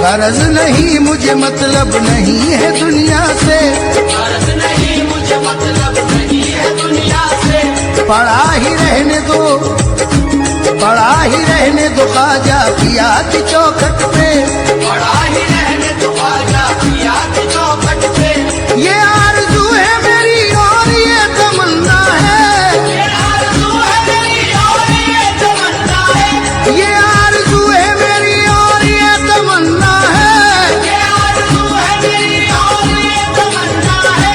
गरज नहीं मुझे मतलब नहीं है दुनिया से, गरज नहीं मुझे मतलब नहीं है दुनिया से। पड़ा ही रहने दो, पड़ा ही रहने दो ख्वाजा पिया की चौखट पे, पड़ा ही रहने दो ख्वाजा पिया की चौखट पे। ये आरज़ू है मेरी और ये तमन्ना है, ये आरज़ू है मेरी और ये तमन्ना है। ये आरज़ू है मेरी और ये तमन्ना है, ये आरज़ू है मेरी और ये तमन्ना है।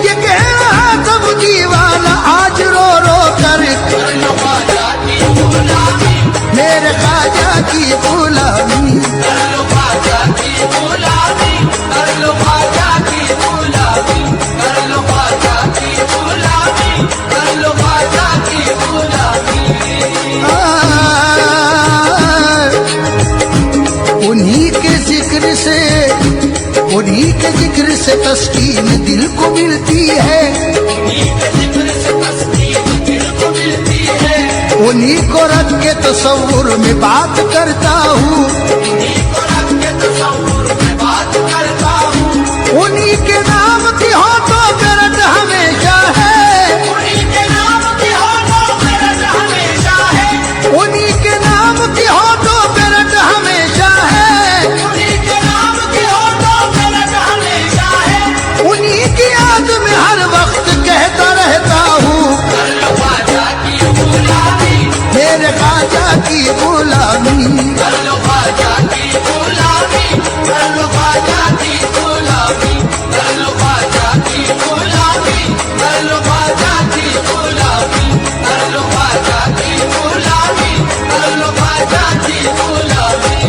ये कह रहा तब दीवाना आज रो रो कर, कर लो ख्वाजा की गुलामी, मेरे ख्वाजा की गुलामी, कर लो ख्वाजा की गुलामी, कर लो ख्वाजा की गुलामी, कर लो ख्वाजा की गुलामी, कर लो ख्वाजा की गुलामी। उन्हीं के जिक्र से, उन्हीं के जिक्र से तस्कीन दिल को मिलती है, उन्हीं के जिक्र से तस्कीन दिल को मिलती है। उन्हीं को रख के तसव्वुर में बात करता हूँ, उन्हीं को रख के तसव्वुर में बात करता हूँ। उन्हीं के नाम की हो तो गरज हमेशा है, उन्हीं के नाम की हो तो गरज हमेशा है। उन्हीं के नाम की हो तो गरज हमेशा है, उन्हीं के नाम की हो तो गरज हमेशा है। उन्हीं की याद में हर वक्त कहता रहता हूँ, कर लो ख्वाजा की गुलामी, मेरे ख्वाजा की गुलामी, कर लो ख्वाजा की गुलामी, कर लो ख्वाजा की गुलामी, कर लो ख्वाजा की गुलामी, कर लो ख्वाजा की गुलामी, कर लो ख्वाजा की गुलामी, कर लो ख्वाजा की गुलामी।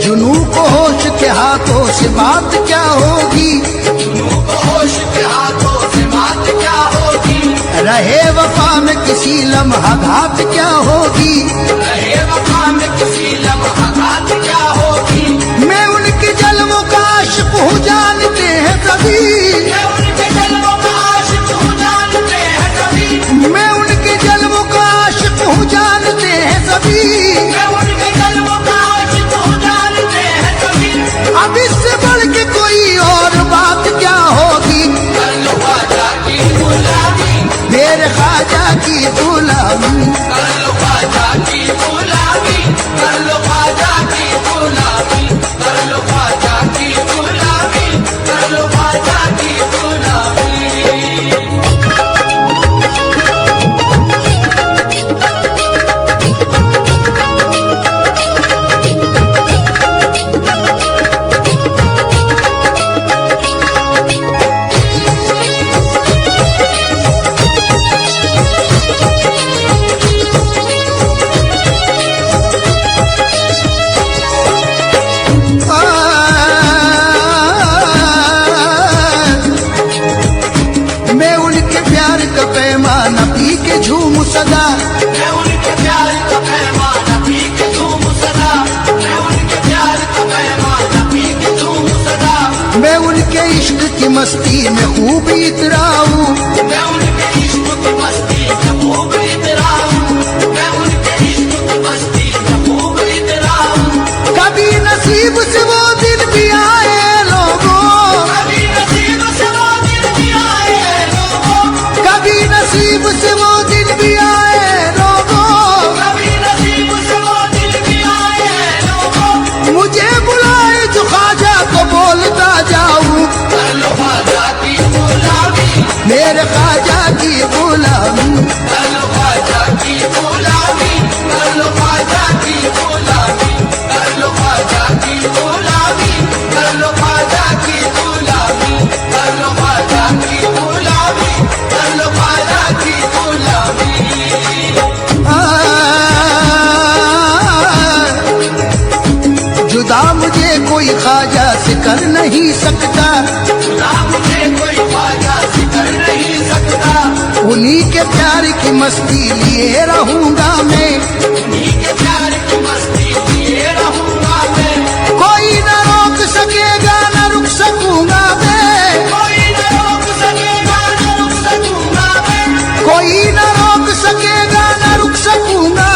जुनू को होश के हाथों से बात क्या होगी, जुनू को होश के हाथों से बात क्या होगी, रहे वफा में किसी लम्हा घात क्या होगी, रहे वफा में किसी लम्हा घात क्या होगी। मैं उनके जलवों का आशिक हूँ जानते हैं सभी, मैं उनके जलवों का आशिक हूँ जानते हैं सभी, मैं उनके जलवों का आशिक हूँ जानते हैं सभी, मैं उनके जलवों का आशिक हूँ जानते हैं सभी। अब इससे बढ़ के कोई और बात क्या होगी, कर लो ख्वाजा की गुलामी, मेरे ख्वाजा की गुलामी, कर लो ख्वाजा की गुलामी, कर लो ख्वाजा की गुलामी, कर लो ख्वाजा की गुलामी, कर लो ख्वाजा की गुलामी। मैं उनके प्यार का पैमाना पी के झूम सदा, मैं उनके प्यार का पैमाना पी के झूम सदा, मैं उनके प्यार का पैमाना पी के झूम सदा। मैं उनके इश्क की मस्ती में खूब इतराऊं, मैं उनके इश्क की मस्ती में खूब इतराऊं, मैं उनके इश्क की मस्ती में खूब इतराऊं। कभी नसीब से वो दिन भी आए लोगों, कभी नसीब से वो दिन भी आए लोगों, कभी नसीब से वो दिन भी आए लोगों, कभी नसीब से वो दिन भी आए लोगों। मुझे बुलाए जो ख्वाजा को बोलता जाऊं, कर लो ख्वाजा की गुलामी, मेरे ख्वाजा की गुलामी, कर लो ख्वाजा की गुलामी, कर लो ख्वाजा की गुलामी, कर लो ख्वाजा की गुलामी, कर लो ख्वाजा की गुलामी, कर लो ख्वाजा की गुलामी, कर लो ख्वाजा की गुलामी। जुदा मुझे कोई ख्वाजा से कर नहीं सकता, खुदा मुझे कोई ख्वाजा से कर नहीं सकता, उन्हीं के प्यार की मस्ती लिए रहूंगा मैं, उन्हीं के प्यार की मस्ती लिए रहूंगा मैं। कोई न रोक सकेगा न रुक सकूंगा मैं, कोई न रोक सकेगा न रुक सकूंगा मैं, कोई न रोक सकेगा न रुक सकूंगा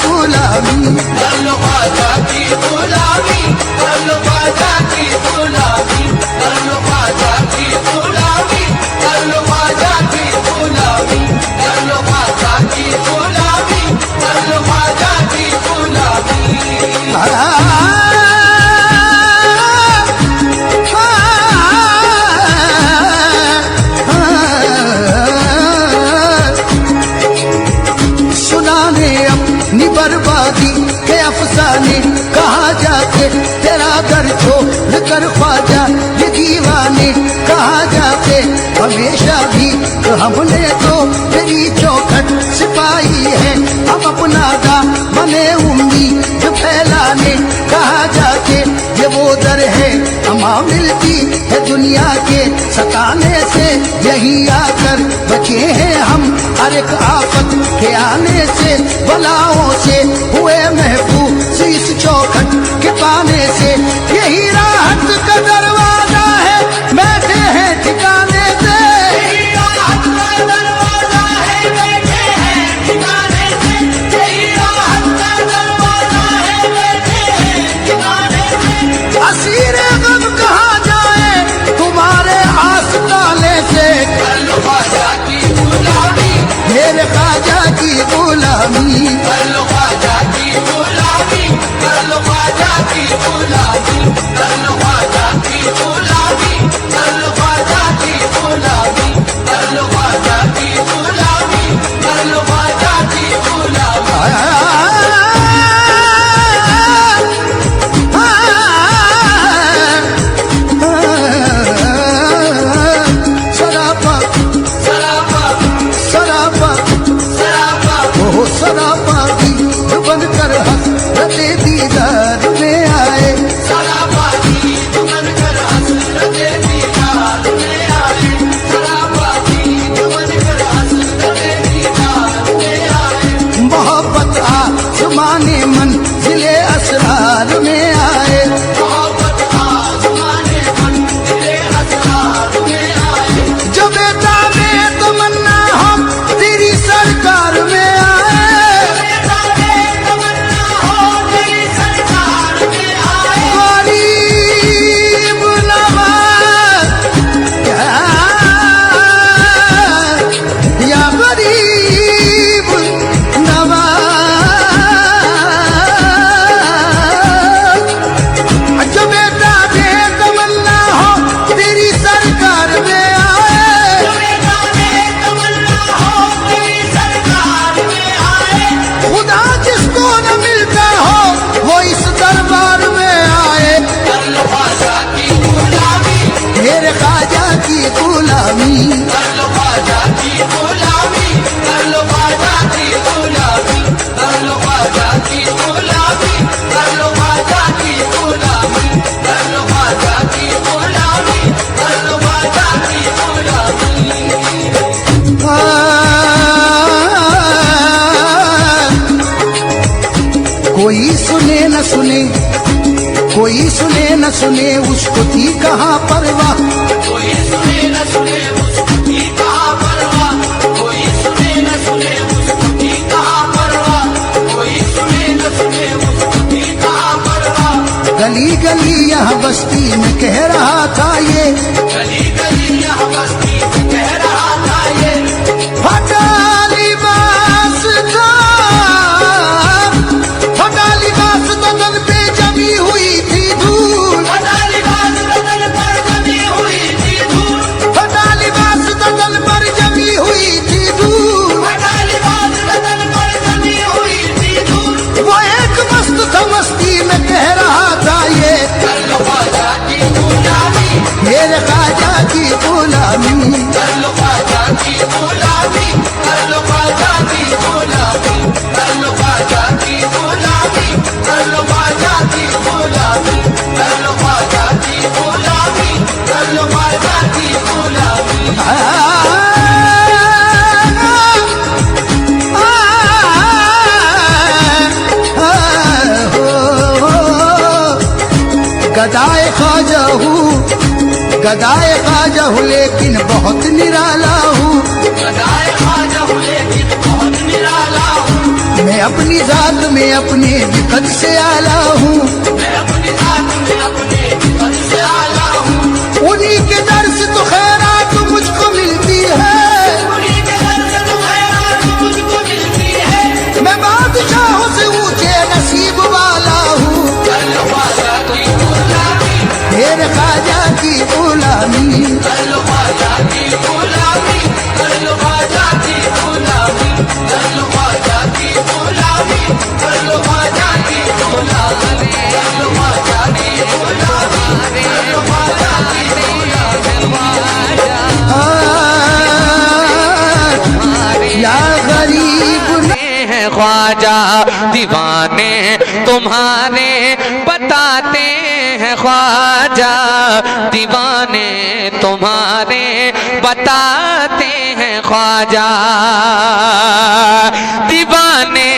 गुलामी, कर लो ख्वाजा की गुलामी, कर लो ख्वाजा की गुलामी, कर लो ख्वाजा की गुलामी, कर लो ख्वाजा की गुलामी, कर लो ख्वाजा की गुलामी, कर लो ख्वाजा की गुलामी। सुनाने अपनी बर्बादी के अफसाने, कहा जाके तेरा दर छोड़ कर ख्वाजा ये दीवाने, कहा जाके हमेशा भी हमने तो तेरी चौखट सिपाही है, हम अपना दामने उम्मीद फैलाने, कहा जाके ये वो दर है अमा मिलती है दुनिया के सताने से, यही आकर बचे हैं हम हर एक आफत के आने से, बलाओं से हुए महफूज इस चौखट के पाने से, यही राहत का दरवाजा है बैठे हैं ठिकाने से, यही राहत का दरवाजा है बैठे हैं ठिकाने से, यही राहत का दरवाजा है बैठे हैं ठिकाने से। असीरे गम कहाँ जाए तुम्हारे आस्ताने से, कर लो ख्वाजा की गुलामी, मेरे ख्वाजा की गुलामी, कर लो ख्वाजा की गुलामी, कर लो ख्वाजा की गुलामी, कर लो ख्वाजा की गुलामी, कर लो ख्वाजा की गुलामी, कर लो ख्वाजा की गुलामी, कर लो ख्वाजा की गुलामी। सरापा सरापा सरापा सरापा ओ सरापा की बन कर हसरते दीदार में आए, सरापा की तुमन कर हसरते दीदार में आए, सरापा की तुमन कर हसरते दीदार में आए। मोहब्बत आसमाने मंजिले असरार में आए, मोहब्बत आसमाने मंजिले असरार में आए। जो बेटा में तमन्ना हम तेरी सरकार में आए, बेटा में तमन्ना हो तेरी सरकार में आए। गरीब नवाज या गरीब नवाज, जो बेटा दे तमन्ना हो तेरी सरकार में आए, बेटा में तमन्ना हो तेरी सरकार में आए। खुदा जिसको न मिलता हो वो इस दरबार में आए, कर लो ख्वाजा की गुलामी, मेरे ख्वाजा की गुलामी, कर लो ख्वाजा की गुलामी, कर लो ख्वाजा की गुलामी, कर लो ख्वाजा की गुलामी, कर लो ख्वाजा की गुलामी, कर लो ख्वाजा की गुलामी, कर लो ख्वाजा की गुलामी। कोई सुने न सुने, कोई सुने न सुने उसको थी कहाँ परवाह, कोई सुने न सुने उसको की कहाँ परवाह, कोई सुने न सुने उसको की कहाँ परवाह, कोई सुने न सुने उसको की कहाँ परवाह। गली गली यहाँ बस्ती में कह रहा था ये, गली गली यहाँ बस्ती में कह रहा था ये, फटा लिबास था, फटा लिबास बदन पे जमी हुई थी धूल, फटा लिबास बदन पर जमी हुई थी धूल, फटा लिबास बदन पर जमी हुई थी धूल, फटा लिबास बदन पर जमी हुई थी धूल। वो एक मस्त था मस्ती में कह रहा था ये, कर लो ख्वाजा की गुलामी, मेरे ख्वाजा की गुलामी, कर लो ख्वाजा की गुलामी, कर लो ख्वाजा की गुलामी, कर लो ख्वाजा की गुलामी, कर लो ख्वाजा की गुलामी, कर लो ख्वाजा की गुलामी, कर लो ख्वाजा की गुलामी। गदाए ख्वाजा हूँ, गदाए ख्वाजा हूँ लेकिन बहुत निराला हूँ, गदाए ख्वाजा हूँ लेकिन बहुत निराला हूँ, मैं अपनी जात में अपने कद से आला हूँ, मैं अपनी जात में अपने कद से आला हूँ, उन्हीं के दर से तो खैरात मुझको मिलती है, उन्हीं के दर से तो खैरात मुझको मिलती है। मैं बादशाहों से ऊंचे नसीब वाला हूँ, कर लो ख्वाजा की गुलामी, मेरे ख्वाजा की गुलामी, कर लो ख्वाजा की गुलामी, कर लो ख्वाजा की गुलामी, कर लो ख्वाजा की गुलामी, कर लो ख्वाजा की गुलामी, कर लो ख्वाजा की गुलामी, कर लो ख्वाजा की गुलामी। या गरीब हैं ख्वाजा दीवाने तुम्हारे बताते हैं, ख्वाजा दीवाने तुम्हारे बताते हैं, ख्वाजा दीवाने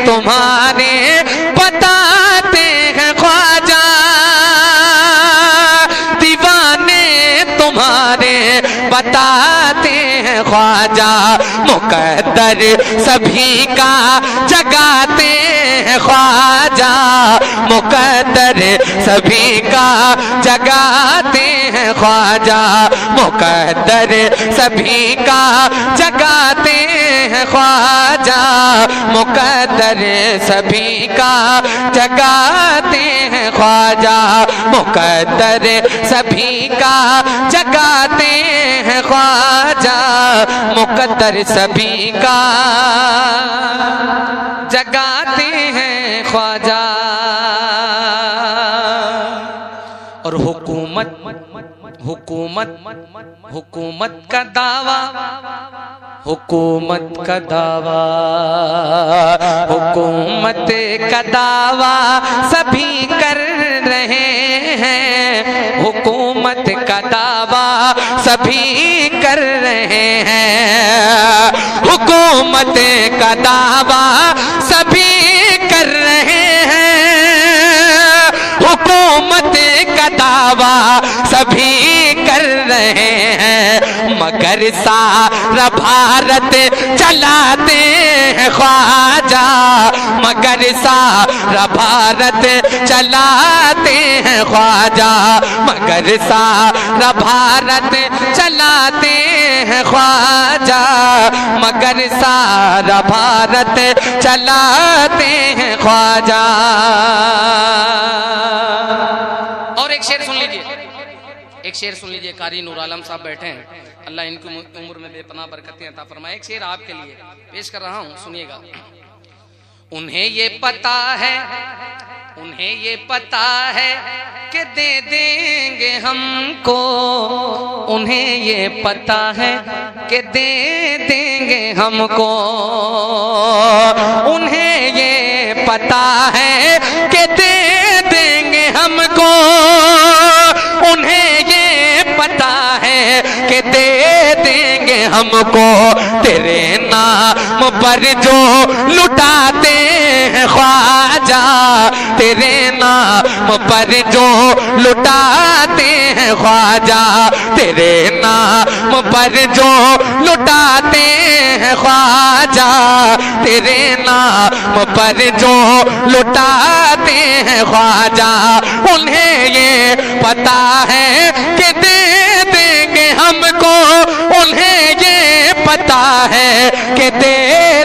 तुम्हारे बताते हैं, ख्वाजा दीवाने तुम्हारे बताते हैं, ख्वाजा मुकद्दर सभी का जगाते हैं, ख्वाजा मुकद्दर सभी का जगाते हैं, ख्वाजा मुकद्दर सभी का जगाते हैं, ख्वाजा मुकद्दर सभी का जगाते हैं, ख्वाजा मुकद्दर सभी का जगाते हैं, ख्वाजा मुकद्दर सभी का जगाते हैं, ख्वाजा। और हुकूमत हुकूमत हुकूमत का दावा, हुकूमत का दावा, हुकूमत का दावा सभी कर रहे हैं, हुकूमत का दावा सभी कर रहे हैं, हुकूमत का दावा सभी कर रहे हैं, हुकूमत का दावा सभी कर रहे हैं, मगर सारा भारत चलाते हैं, ख्वाजा मगर सारा भारत चलाते हैं, ख्वाजा मगर सारा भारत चलाते हैं, ख्वाजा मगर सारा भारत चलाते हैं, ख्वाजा। और एक शेर सुन लीजिए, एक शेर सुन लीजिए, कारी नूर आलम साहब बैठे हैं, अल्लाह इनकी उम्र में बेपनाह बरकतें अता फरमाए। एक शेर आपके लिए पेश कर रहा हूं, सुनिएगा। उन्हें ये पता है, उन्हें ये पता है कि दे देंगे हमको, उन्हें ये पता है कि दे देंगे हमको, उन्हें ये पता है कि दे देंगे हमको, उन्हें ये पता है कि दे देंगे हमको, तेरे नाम पर जो लुटाते हैं, ख्वाजा तेरे नाम पर जो लुटाते हैं, ख्वाजा तेरे नाम पर जो लुटाते हैं, ख्वाजा तेरे नाम पर जो लुटाते हैं, ख्वाजा उन्हें ये पता है कि दे देंगे हमको, उन्हें ये पता है कि दे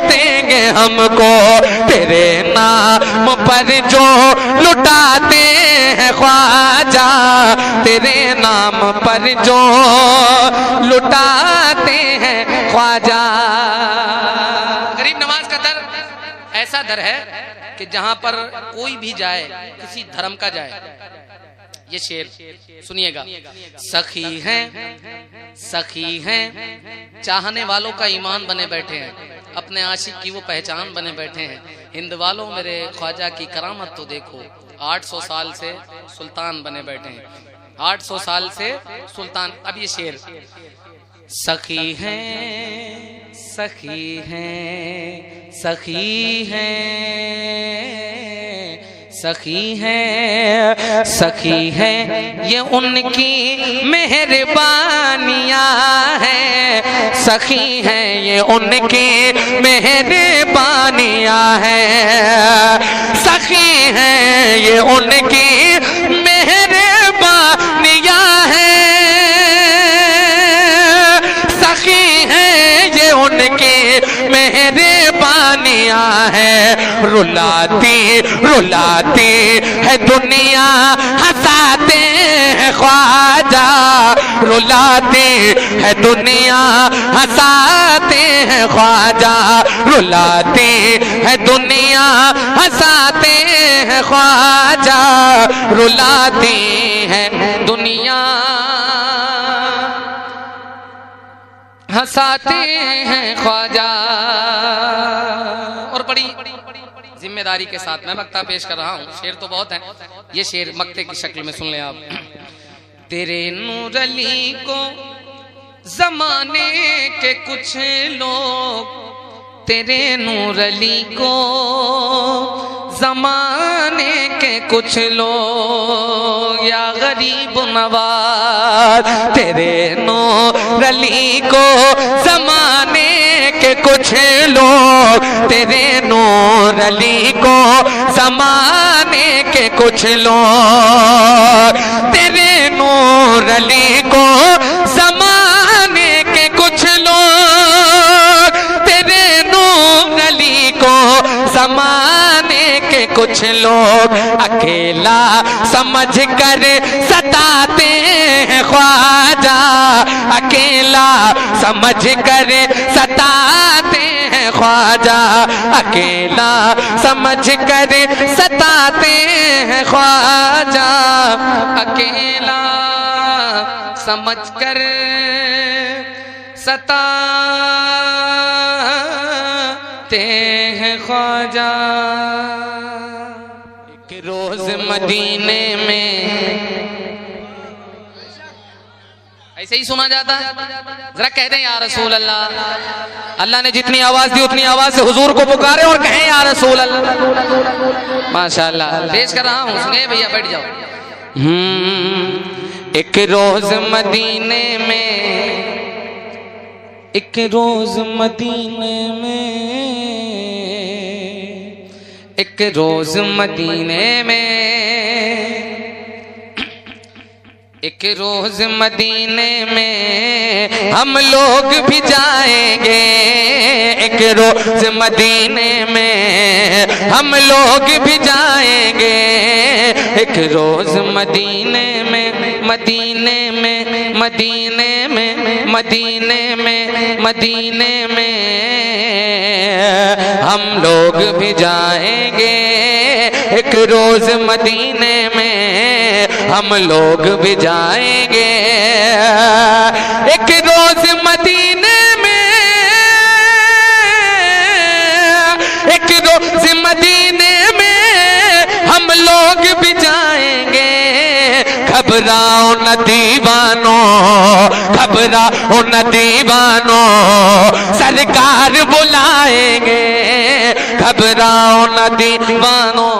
देंगे हमको, तेरे नाम पर जो लुटाते हैं, ख्वाजा तेरे नाम पर जो लुटाते हैं, ख्वाजा। गरीब नवाज का दर ऐसा दर है कि जहां पर कोई भी जाए, किसी धर्म का जाए, ये शेर सुनिएगा। सखी हैं, सखी हैं, चाहने वालों का ईमान बने बैठे हैं, अपने आशिक की वो पहचान बने बैठे हैं। हिंद वालों मेरे ख्वाजा की करामत तो देखो, 800 साल से सुल्तान बने बैठे हैं, 800 साल से सुल्तान। अब ये शेर, सखी हैं, सखी हैं, सखी हैं, सखी है ये उनकी मेहरबानियाँ हैं, सखी है ये उनकी मेहरबानियाँ हैं, सखी है ये उनकी मेहरबानियाँ हैं, सखी है ये उनकी मेहरबानियाँ हैं। रुलाती रुलाती है दुनिया, हंसाते हैं ख्वाजा, रुलाती है दुनिया, हंसाते हैं ख्वाजा, रुलाती है दुनिया, हंसाते हैं ख्वाजा, रुलाती है दुनिया, हंसाते हैं ख्वाजा। और बड़ी जिम्मेदारी के साथ मैं मक्ता पेश कर रहा हूँ। शेर तो बहुत है, ये शेर मक्ते की शक्ल में सुन लें आप। तेरे नूर अली को जमाने के कुछ लोग, तेरे नूर अली को जमाने के कुछ लोग, या गरीब नवाज तेरे नूर अली को जमाने के कुछ लोग, तेरे नूर अली को जमाने के कुछ लोग, तेरे नूर अली को जमाने के कुछ लोग, तेरे नूर अली को जमाने के कुछ लोग, अकेला समझ कर सताते हैं ख्वाजा, अकेला समझ कर सताते हैं ख्वाजा, अकेला समझ कर सताते हैं ख्वाजा, अकेला समझ कर सताते हैं ख्वाजा। एक रोज मदीने में ऐसे ही सुना जाता है, जरा कह दें या रसूल अल्लाह। अल्लाह ने जितनी आवाज दी उतनी आवाज से हुजूर को पुकारे और कहें या रसूल अल्लाह। माशाअल्लाह पेश कर रहा हूँ, सुनिए भैया, बैठ जाओ। एक रोज मदीने में, एक रोज मदीने में, एक रोज मदीने में, एक रोज मदीने में हम लोग भी जाएंगे, एक रोज मदीने में हम लोग भी जाएंगे, एक रोज मदीने में, मदीने में, मदीने में, मदीने में, मदीने में हम लोग भी जाएंगे, एक रोज मदीने में हम लोग भी जाएंगे, एक रोज मदीने में, एक रोज मदीने में हम लोग भी जाएंगे। घबराओ न दीवानो, घबराओ न दीवानो, सरकार बुलाएंगे, घबराओ न दीवानो,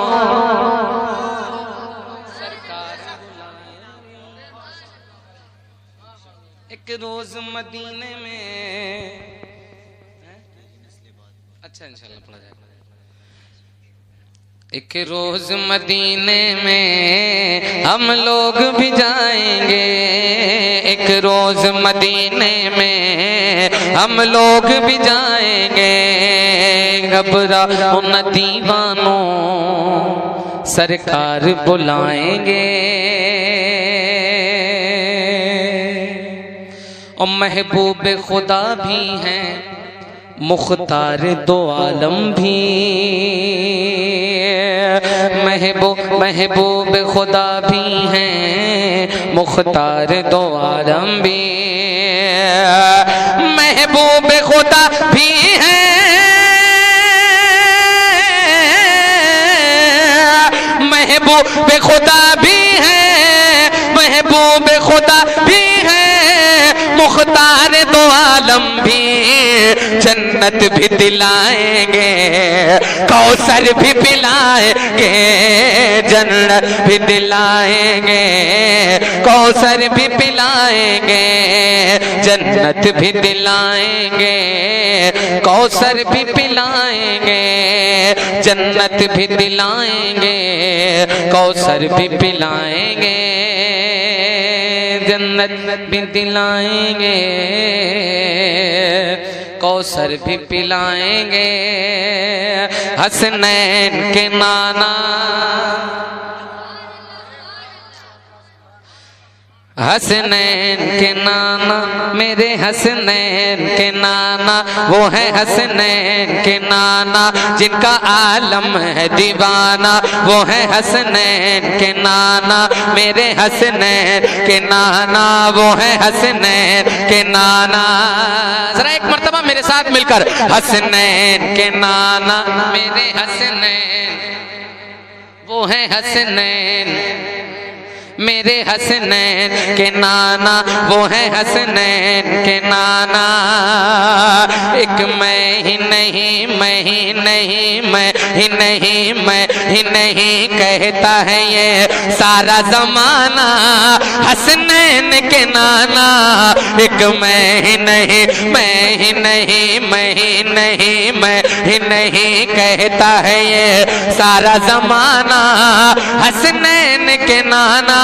एक रोज मदीने में। अच्छा इंशाल्लाह पढ़ा जाएगा। एक रोज मदीने में हम लोग भी जाएंगे, एक रोज मदीने में हम लोग भी जाएंगे। घबराओ न दीवानो, सरकार बुलाएंगे। और महबूब खुदा भी हैं, मुख्तार दो आलम भी, महबूब खुदा भी हैं, मुख्तार दो आलम भी, महबूब खुदा भी हैं, महबूब खुदा भी हैं, महबूब खुदा भी हैं, मुख्तार दो आलम भी, जन्नत भी दिलाएंगे, कौसर भी पिलाएंगे, जन्नत भी दिलाएंगे, कौसर भी पिलाएंगे, जन्नत भी दिलाएंगे, कौसर भी पिलाएंगे, जन्नत भी दिलाएंगे, कौसर भी पिलाएंगे, जन्नत भी दिलाएंगे, कौसर भी पिलाएंगे। हसनैन के नाना, हसनैन के नाना, मेरे हसनैन के नाना, वो है हसनैन के नाना जिनका आलम है दीवाना, वो है हसनैन के नाना, मेरे हसनैन के नाना, वो है हसनैन के नाना। जरा एक मर्तबा मेरे साथ मिलकर, हसनैन के नाना, मेरे हसनैन, वो है हसनैन, मेरे हसनैन के नाना, वो है हसनैन के नाना। एक मैं ही नहीं, मैं ही नहीं, मैं ही नहीं, मैं ही नहीं कहता है ये सारा जमाना, हसनैन के नाना। एक मैं ही नहीं, मैं ही नहीं, मैं ही नहीं, मैं ही नहीं कहता है ये सारा जमाना, हसनैन के नाना।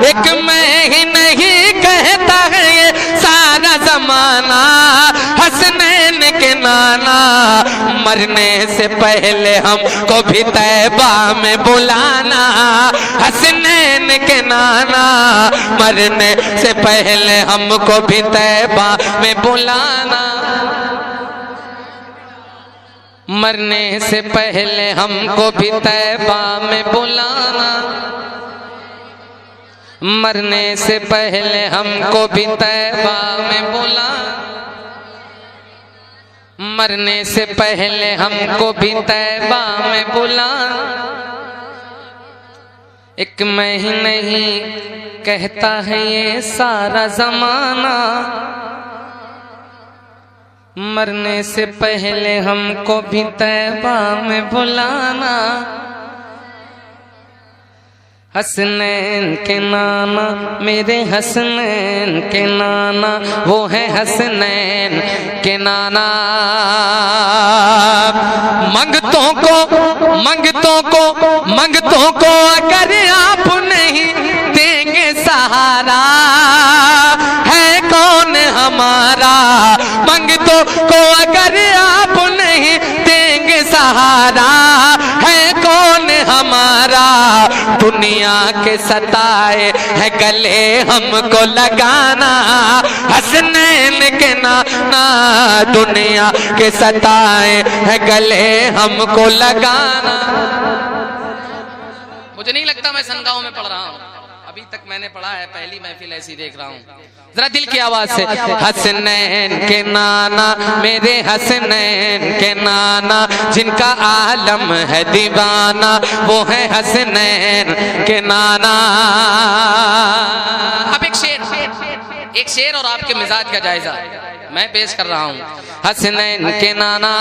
एक मैं ही नहीं कहता है ये सारा जमाना, हसनैन के नाना। मरने से पहले हमको भी तैबा में बुलाना, हसनैन के नाना। मरने से पहले हमको भी तैबा में बुलाना, मरने से पहले हमको भी तैबा में बुलाना, मरने से पहले हमको भी तैबा में बुलाना, मरने से पहले हमको भी तैबा में बुलाना। एक मैं ही नहीं कहता है ये सारा जमाना, मरने से पहले हमको भी तैबा में बुलाना, हसनैन के नाना, मेरे हसनैन के नाना, वो है हसनैन के नाना। मंगतों को, मंगतों को, मंगतों को अगर आप नहीं देंगे सहारा, है कौन हमारा? मंगतों को अगर आप नहीं देंगे सहारा, है कौन हमारा? दुनिया के सताए है गले हमको लगाना, हसनैन के नाना। दुनिया के सताए है गले हमको लगाना। मुझे नहीं लगता मैं सनगांव में पढ़ रहा हूँ, अभी तक मैंने पढ़ा है, पहली महफिल ऐसी देख रहा हूँ। जरा दिल की आवाज से, हसनैन के नाना, मेरे हसनैन के नाना जिनका आलम है दीवाना, वो है हसनैन के नाना। अब एक शेर और आपके मिजाज का जायजा मैं पेश कर रहा हूँ। हसनैन के नाना,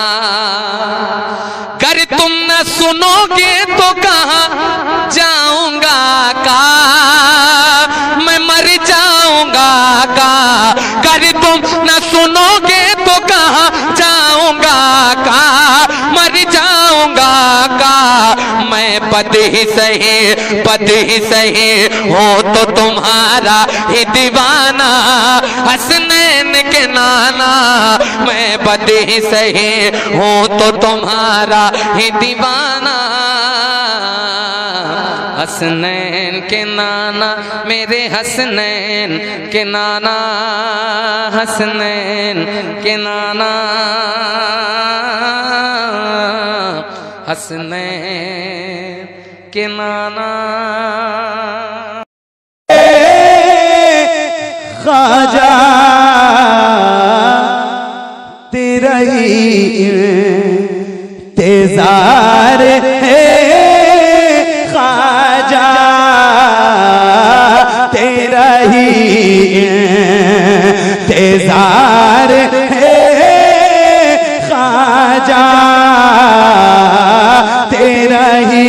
अगर तुम न सुनोगे तो कहाँ जाऊंगा का, मैं मर जाऊंगा का। अगर तुम न सुनोगे तो कहाँ जाऊंगा का, मर जाऊंगा का। मैं पद ही सही, पद ही सही हो तो तुम्हारा ही दीवाना, हसनैन के नाना। मैं पद ही सही हो तो तुम्हारा ही दीवाना, हसनैन के नाना, मेरे हसनैन के नाना, हसनैन के नाना, हसनैन के नाना। ख्वाजा तेरा ही इंतजार है, ख्वाजा तेरा ही इंतजार है, ख्वाजा तेरा ही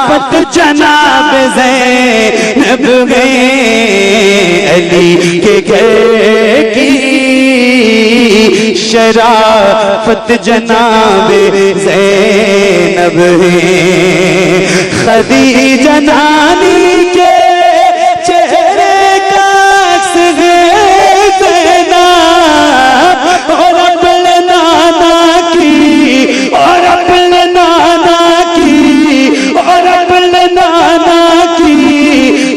शराफत जनाब ज़ैनब है, अली के घर की शराफत जनाब ज़ैनब है। खदीजा नानी के चेहरे का अक्स है ज़ैनब, और अपने नाना की, और अपने नाना की, और अपने नाना की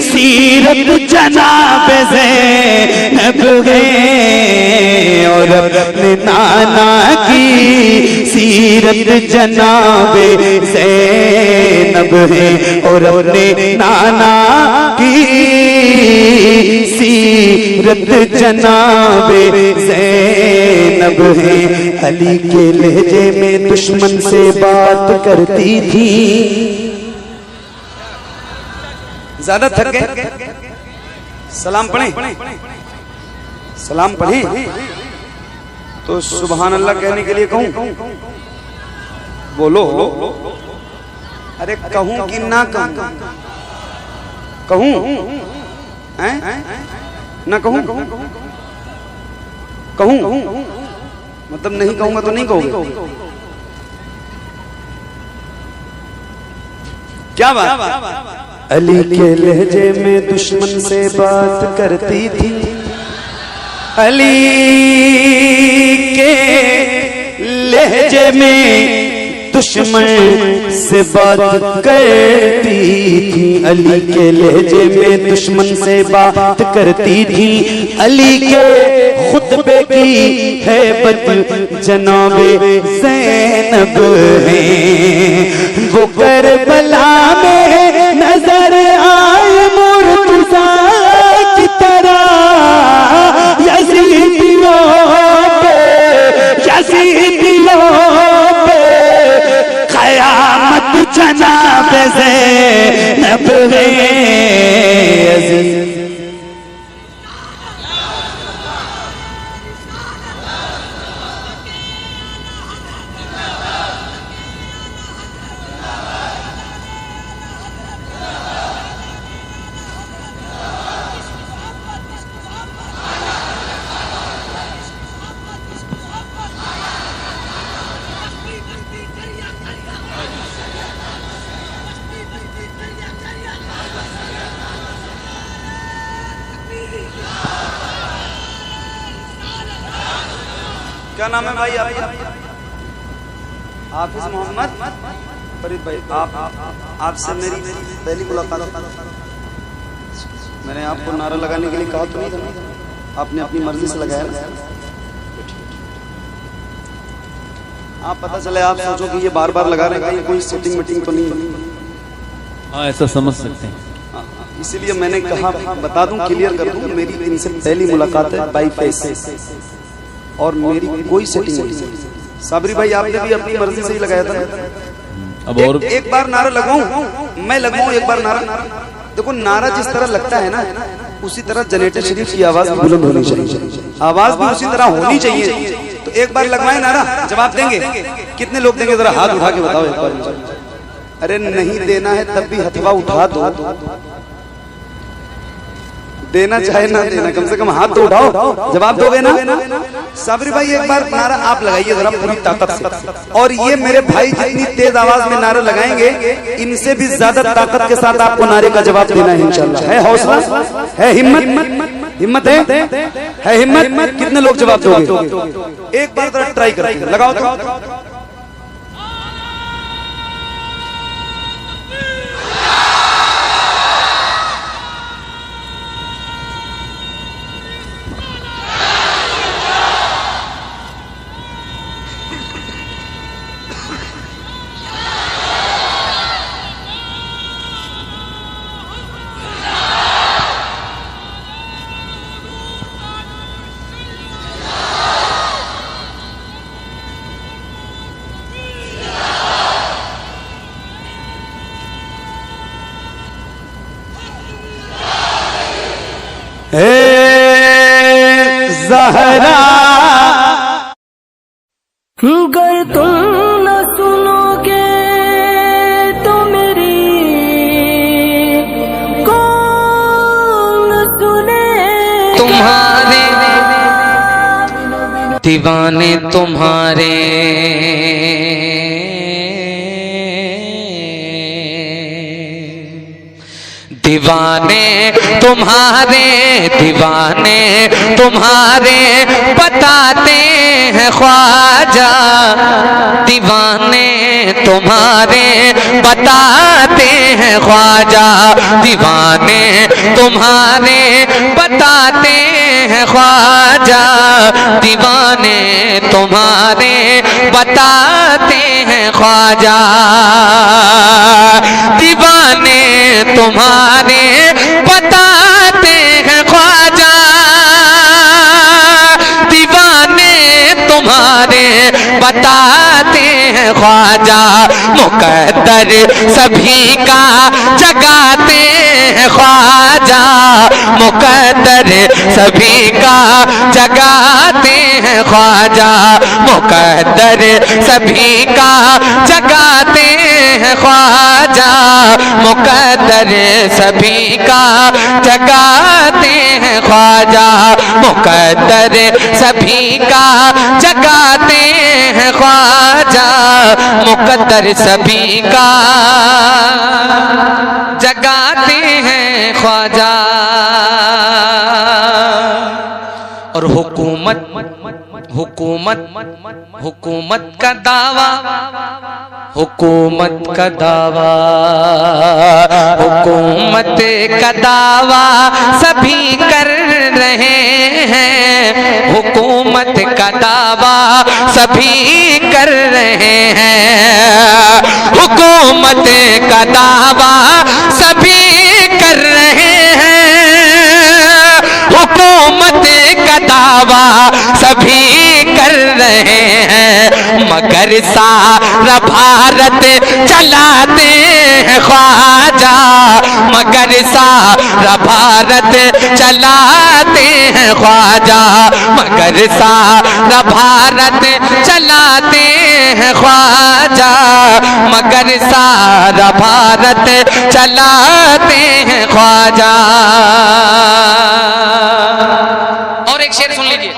सीरत जनाब ज़ैनब है, और अपने नाना की सीरत जनाब ज़ैनब है, और अपने नाना की सीरत जनाब ज़ैनब है। अली के लहजे में दुश्मन से बात करती थी। ज्यादा थक गए? सलाम पढ़ें? सलाम पढ़ें तो सुभान अल्लाह कहने के लिए कहूं? बोलो। अरे कहूं कि ना कहूं? कहूं? ना कहूं? कहूं? मतलब नहीं कहूंगा तो नहीं कहोगे? क्या बात? अली के लहजे में दुश्मन से बात करती थी, अली के लहजे में दुश्मन से बात करती थी, अली के लहजे में दुश्मन से बात करती थी। अली के खुतबे की हैबत जनाबे ज़ैनब है, वो करबला में नजर आए मुर्तज़ा की तरह, यज़ीदियों पे, यज़ीदियों पे क़यामत जनाब ज़ैनब है। क्या नाम है भाई आपका? हाफिज मोहम्मद फरीद भाई। आपसे मेरी पहली मुलाकात, मैंने आपको नारा लगाने के लिए कहा तो नहीं था? आपने अपनी मर्जी से लगाया ना? आप पता चले आप सोचो कि ये बार बार लगा रहे हैं, कोई सेटिंग मीटिंग तो नहीं? हाँ, ऐसा समझ सकते हैं। इसीलिए मैंने कहा बता दूं, क्लियर कर दूं, मेरी इनसे पहली मुलाकात है बाई फेस, और मेरी कोई सेटिंग नहीं। साबरी भाई आपने भी अपनी मर्जी से ही लगाया था ना? अब और एक बार नारा लगाऊं, मैं लगवाऊं एक बार नारा? देखो नारा जिस तरह लगता है ना, उसी तरह जनरेटर शरीफ की आवाज बुलंद होनी चाहिए, आवाज भी उसी तरह होनी चाहिए। तो एक बार लगवाए नारा, जवाब देंगे? कितने लोग देंगे? जरा हाथ उठा के बताओ एक बार। अरे नहीं देना है तब भी हथवा उठा दो, देना चाहे ना देना, कम से कम हाथ तो उठाओ, जवाब दोगे ना? साबरी भाई एक बार नारा आप लगाइए जरा पूरी ताकत से, और ये मेरे भाई जितनी तेज आवाज में नारा लगाएंगे, इनसे भी ज्यादा ताकत के साथ आपको नारे का जवाब देना है इंशाल्लाह। है हौसला? है हिम्मत? हिम्मत है? हिम्मत? कितने लोग जवाब दोगे? एक बार जरा ट्राई करके लगाओ तो। ज़हरा अगर तुम न सुनोगे तो मेरी दीवाने तुम्हारे दीवाने तुम्हारे दीवाने तुम्हारे बताते हैं ख्वाजा दीवाने तुम्हारे बताते हैं ख्वाजा दीवाने तुम्हारे बताते हैं ख्वाजा दीवाने तुम्हारे बताते हैं ख्वाजा दीवाने तुम्हारे बताते हैं ख्वाजा दीवाने तुम्हारे बताते हैं ख्वाजा मुकद्दर सभी का जगाते हैं ख्वाजा मुकद्दर सभी का जगाते हैं ख्वाजा मुकद्दर सभी का जगाते हैं ख्वाजा मुकद्दर सभी का जगाते हैं ख्वाजा मुकद्दर सभी का जगाते हैं ख्वाजा मुकद्दर सभी का जगाते हैं ख्वाजा और हुकूमत हुकूमत हुकूमत का दावा हुकूमत का दावा हुकूमत का दावा सभी कर रहे हैं हुकूमत का दावा सभी कर रहे हैं हुकूमत का दावा सभी कर रहे हैं हुकूमत का दावा सभी कर रहे हैं मगर सारा भारत चलाते हैं ख्वाजा मगर सारा भारत चलाते हैं ख्वाजा मगर सारा भारत चलाते हैं ख्वाजा मगर सारा भारत चलाते हैं ख्वाजा। और एक शेर सुन लीजिए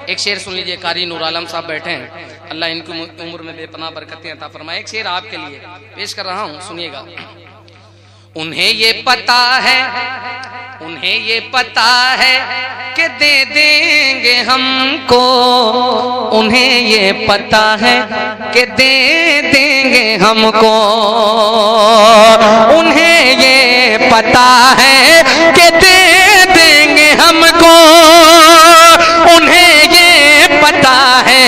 एक शेर सुन लीजिए कारी नूर आलम साहब बैठे हैं अल्लाह इनकी उम्र में बेपनाह बरकतें अता फरमाए। एक शेर आपके लिए पेश कर रहा हूं सुनिएगा। उन्हें ये पता है कि दे देंगे हमको उन्हें ये पता है कि दे देंगे हमको उन्हें ये पता है कि दे देंगे हमको उन्हें ये पता है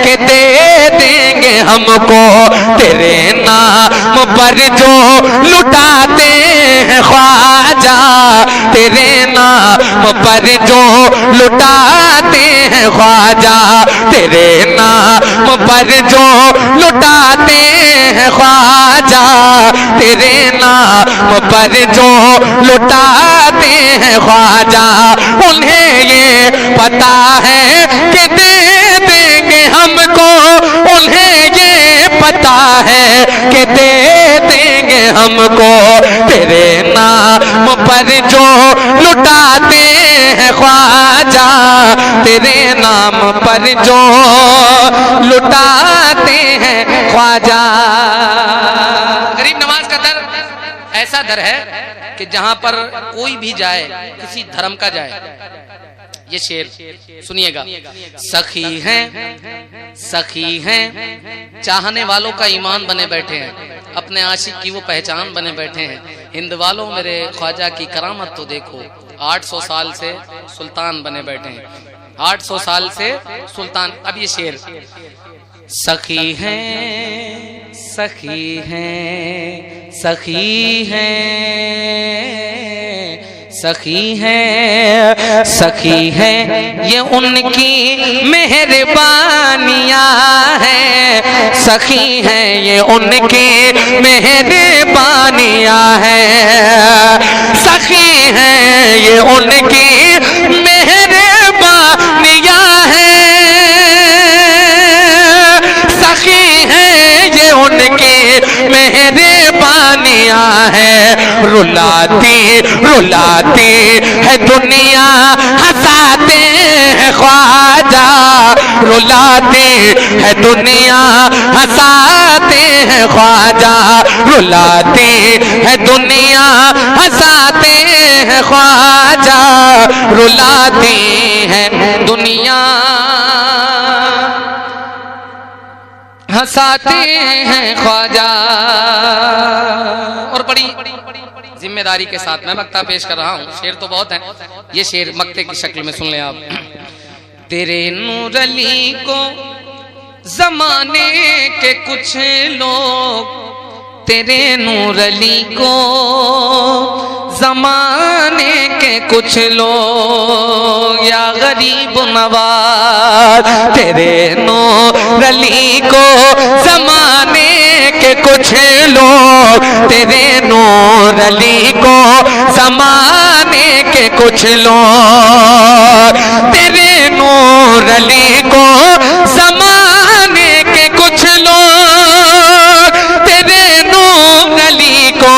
कि दे देंगे हमको तेरे नाम पर जो लुटाते हैं ख्वाजा तेरे नाम पर जो लुटाते हैं ख्वाजा तेरे नाम पर जो लुटाते हैं ख्वाजा तेरे नाम पर जो लुटाते हैं ख्वाजा उन्हें ये पता है कि दे देंगे हमको उन्हें ये पता है कि दे देंगे हमको तेरे नाम पर जो लुटाते हैं ख्वाजा तेरे नाम पर जो लुटाते हैं ख्वाजा। गरीब नवाज का दर ऐसा दर है कि जहां पर कोई भी जाए किसी धर्म का जाए ये शेर सुनिएगा। सखी हैं चाहने वालों का ईमान बने बैठे हैं अपने आशिक की वो पहचान बने बैठे हैं हिंद वालों मेरे ख्वाजा की करामत तो देखो 800 साल से सुल्तान बने बैठे हैं 800 साल से सुल्तान। अब ये शेर सखी हैं सखी है ये उनकी मेहरबानियां हैं सखी है ये उनकी मेहरबानियां हैं सखी है ये उनकी मेहरबानियां हैं सखी है ये उनकी मेहरबानियां हैं रुलाती रुलाती है दुनिया हंसाते हैं ख्वाजा रुलाते है दुनिया हंसाते हैं ख्वाजा, रुलाते है दुनिया हंसाते हैं ख्वाजा, रुलाते हैं दुनिया हंसाते हैं ख्वाजा। और बड़ी जिम्मेदारी के साथ मैं मक्ता पेश कर रहा हूँ, शेर तो बहुत है, ये शेर मक्ते की शक्ल में सुन लें आप। तेरे नूर अली को जमाने के कुछ लोग, तेरे नूर अली को जमाने के कुछ लोग, या गरीब नवाज तेरे नूर अली को जमाने के कुछ लोग, तेरे नूर अली को जमाने के कुछ लोग, तेरे नूर अली को जमाने के कुछ लोग, तेरे नूर अली को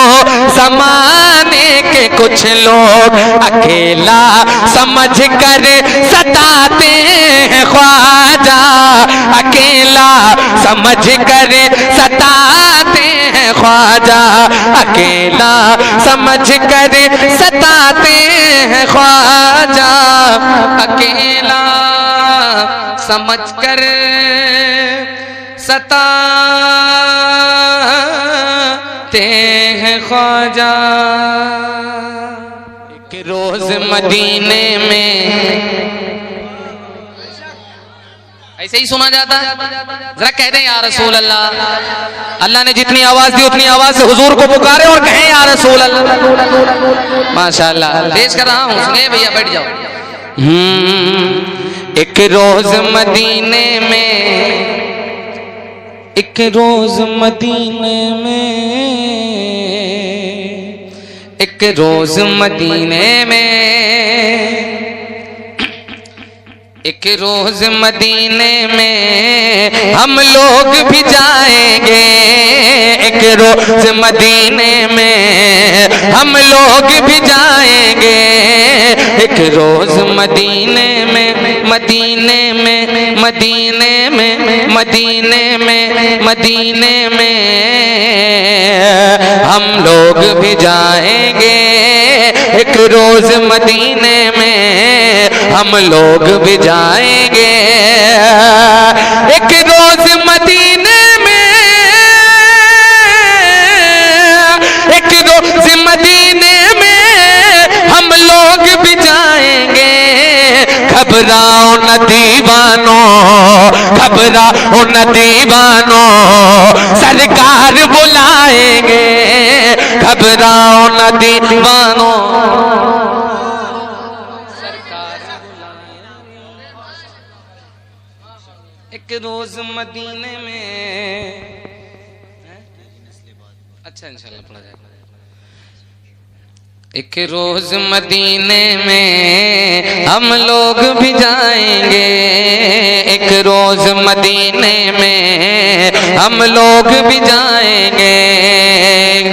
जमाने के कुछ लोग अकेला समझ कर सताते हैं ख्वाजा, अकेला समझ कर सताते हैं ख्वाजा, अकेला समझ कर सताते हैं ख्वाजा, अकेला समझ कर सताते हैं ख्वाजा। एक रोज मदीने में ऐसे ही सुना जाता है, जरा कह दें या रसूल अल्लाह। अल्लाह ने जितनी आवाज दी उतनी आवाज से हुजूर को पुकारे और कहें या रसूल अल्लाह। माशाअल्लाह, पेश कर रहा हूं, सुनिए भैया, बैठ जाओ। एक रोज मदीने में, एक रोज मदीने में, एक रोज मदीने में, एक रोज मदीने में हम लोग भी जाएंगे, एक रोज मदीने में हम लोग भी जाएंगे, एक रोज मदीने में, मदीने में, मदीने में, मदीने में, मदीने में हम लोग भी जाएंगे, एक रोज मदीने में हम लोग भी जाएंगे, एक रोज मदीने में, एक रोज मदीने में हम लोग भी जाएंगे। घबराओ न दीवानो, घबराओ न दीवानो, सरकार बुलाएंगे, घबराओ न दीवानो, एक रोज मदीने में, अच्छा इंशाल्लाह पढ़ा जाएगा। एक रोज मदीने में हम लोग भी जाएंगे, एक रोज मदीने में हम लोग भी जाएंगे,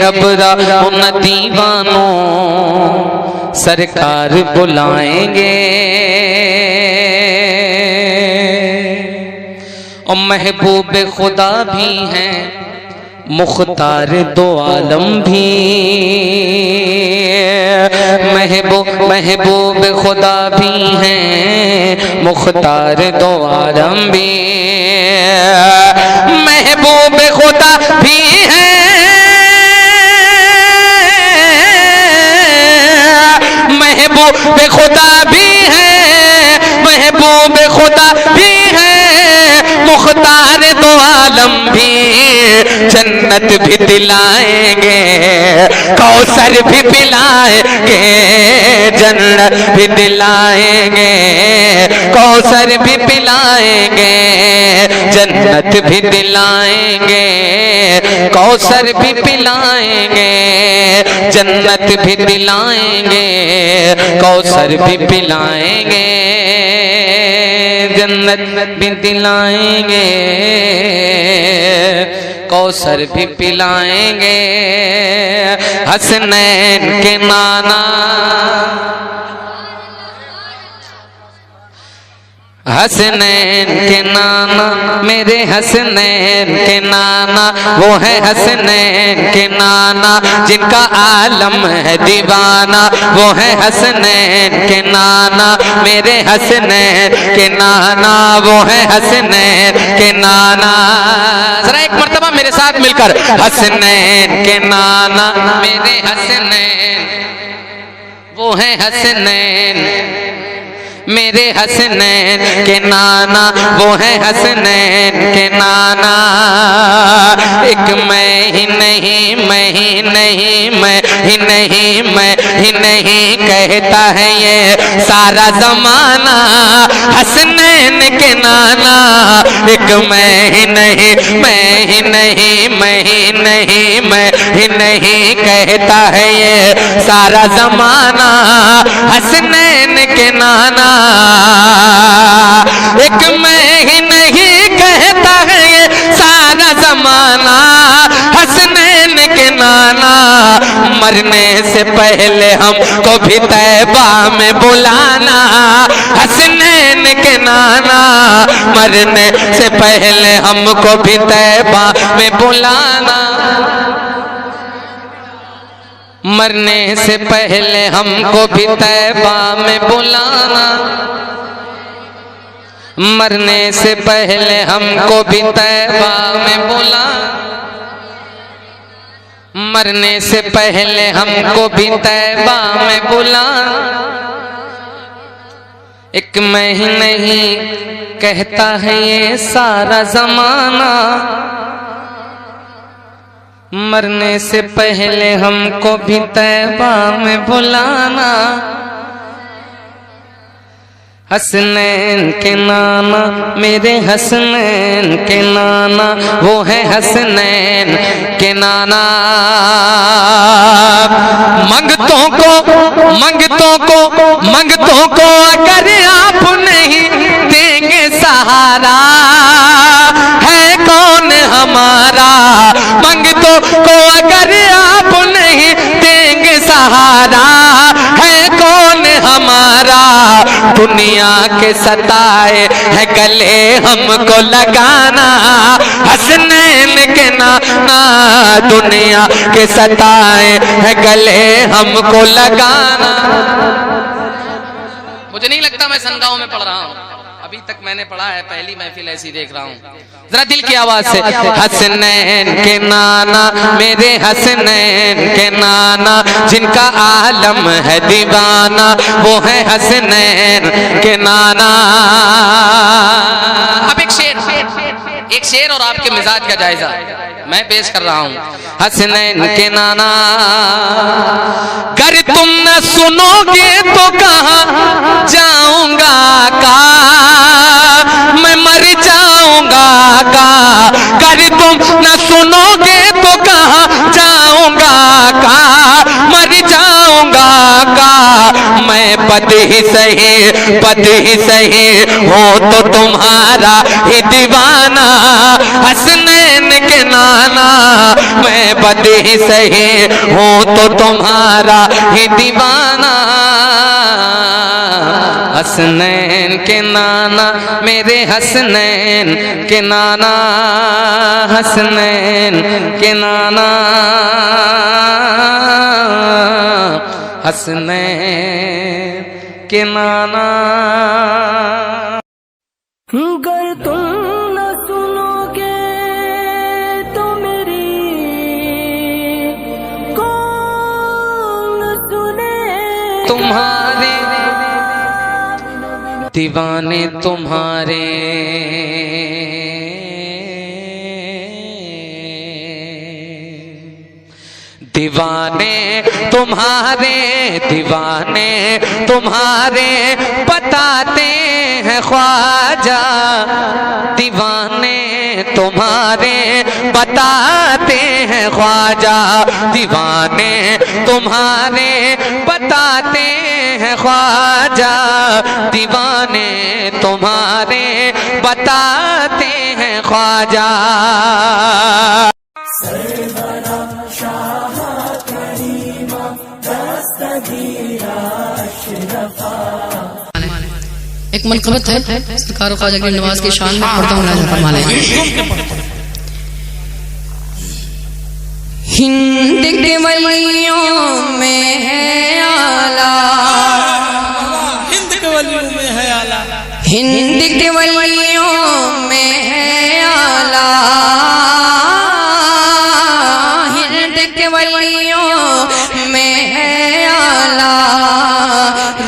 घबराओ न दीवानो, सरकार बुलाएंगे। और महबूब खुदा भी हैं, मुख्तार दो आलम भी, महबूब खुदा भी हैं, मुख्तार दो आलम भी, महबूब खुदा भी हैं, महबूब खुदा भी हैं, महबूब खुदा भी हैं, मुख्तार दो आलम भी, जन्नत भी दिलाएंगे, कौसर भी पिलाएंगे, जन्नत भी दिलाएंगे, कौसर भी पिलाएंगे, जन्नत भी दिलाएंगे, कौसर भी पिलाएंगे, जन्नत भी दिलाएंगे, कौसर भी पिलाएंगे, जन्नत भी दिलाएंगे, कौसर भी पिलाएंगे। हसनैन के नाना, हसनैन के नाना मेरे हसनैन के नाना, वो है हसनैन के नाना जिनका आलम है दीवाना, वो है हसनैन के नाना मेरे हसनैन के नाना, वो है हसनैन के नाना। जरा एक मर्तबा मेरे साथ मिलकर, हसनैन के नाना मेरे हसनैन, वो है हसनैन मेरे हसनैन के नाना, वो है हसनैन के नाना। एक मैं ही नहीं, मैं ही नहीं, मैं ही नहीं, मैं ही नहीं कहता है ये सारा जमाना, हसनैन के नाना। एक मैं ही नहीं, मैं ही नहीं, मैं ही नहीं, मैं ही नहीं कहता है ये सारा जमाना, हसनैन के नाना। एक मैं ही नहीं कहता है ये सारा जमाना, हसनैन के नाना। मरने से पहले हमको भी तैबा में बुलाना, हसनैन के नाना। मरने से पहले हमको भी तैबा में बुलाना, मरने से पहले हमको भी तैबा में बुलाना, मरने से पहले हमको भी तैबा में बुलाना, मरने से पहले हमको भी तैबा में बुलाना। एक मैं ही नहीं कहता है ये सारा जमाना, मरने से पहले हमको भी तैबा में बुलाना, हसनैन के नाना मेरे हसनैन के नाना, वो है हसनैन के नाना। मंगतों को मंगतों को मंगतों को अगर आप नहीं देंगे सहारा, है कौन हमारा। मंगतों को अगर आप नहीं देंगे सहारा, है कौन हमारा। दुनिया के सताए है गले हमको लगाना, हसनैन के नाना। दुनिया के सताए है गले हमको लगाना। मुझे नहीं लगता मैं संगाओं में पढ़ रहा हूँ, अभी तक मैंने पढ़ा है, पहली महफिल ऐसी देख रहा हूँ। जरा दिल की आवाज से, हसनैन के नाना मेरे हसनैन के नाना जिनका आलम है दीवाना, वो है हसनैन के नाना। अब एक शेर और आपके मिजाज का जायजा मैं पेश कर रहा हूँ। हसनैन के नाना, अगर तुम न सुनोगे तो कहाँ जाऊंगा का, मैं मर जाऊंगा का। अगर तुम न सुनोगे तो कहाँ जाऊंगा का, मर जाऊंगा का। मैं पद ही सही हो तो तुम्हारा ही दीवाना, हसनैन के नाना। मैं पद ही सही हो तो तुम्हारा ही दीवाना, हसनैन के नाना मेरे हसनैन के नाना, हसनैन के नाना, हसनैन के नाना। अगर तुम न सुनोगे तो मेरी कौन सुने। तुम्हारे दीवाने तुम्हारे, दीवाने तुम्हारे, दीवाने तुम्हारे बताते हैं ख्वाजा। दीवाने तुम्हारे बताते हैं ख्वाजा, दीवाने तुम्हारे बताते हैं ख्वाजा। दीवाने तुम्हारे बताते हैं ख्वाजा। एक मनकबत है सरकार ख्वाजा गरीब नवाज की शान में पढ़ता हूँ, मुलाहिजा फरमा लें। हिंद के वलियों में है आला, हिंद के वलियों में है आला, हिंद के वलियों में है आला, हिंद के वलियों में है आला,